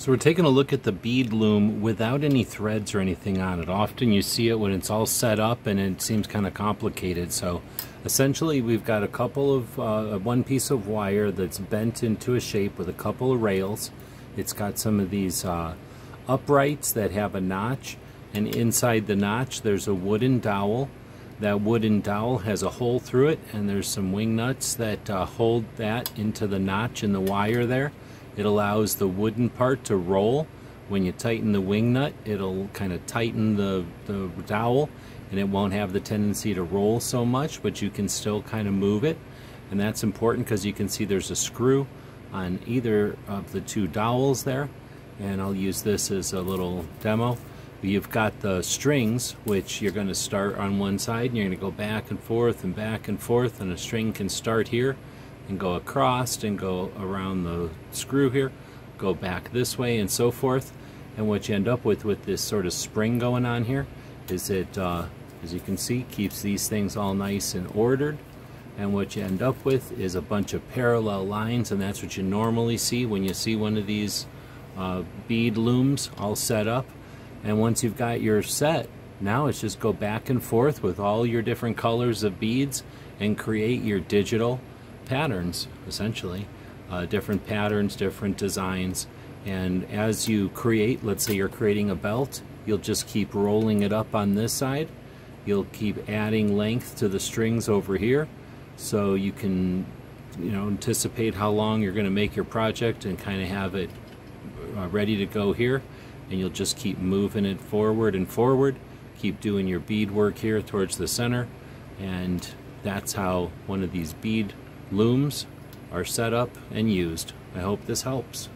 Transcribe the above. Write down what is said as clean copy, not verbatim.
So we're taking a look at the bead loom without any threads or anything on it. Often you see it when it's all set up and it seems kind of complicated. So essentially we've got a couple of, one piece of wire that's bent into a shape with a couple of rails. It's got some of these uprights that have a notch, and inside the notch there's a wooden dowel. That wooden dowel has a hole through it, and there's some wing nuts that hold that into the notch in the wire there. It allows the wooden part to roll. When you tighten the wing nut, it'll kind of tighten the dowel, and it won't have the tendency to roll so much, but you can still kind of move it. And that's important because you can see there's a screw on either of the two dowels there. And I'll use this as a little demo. You've got the strings, which you're going to start on one side, and you're going to go back and forth, and a string can start here and go across and go around the screw here, go back this way, and so forth. And what you end up with this sort of spring going on here is it, as you can see, keeps these things all nice and ordered. And what you end up with is a bunch of parallel lines, and that's what you normally see when you see one of these bead looms all set up. And once you've got your set, now it's just go back and forth with all your different colors of beads and create your digital patterns, essentially. Different patterns, different designs. And as you create, let's say you're creating a belt, you'll just keep rolling it up on this side. You'll keep adding length to the strings over here, so you can, anticipate how long you're going to make your project and kind of have it ready to go here. And you'll just keep moving it forward and forward, keep doing your bead work here towards the center, and that's how one of these bead looms are set up and used. I hope this helps.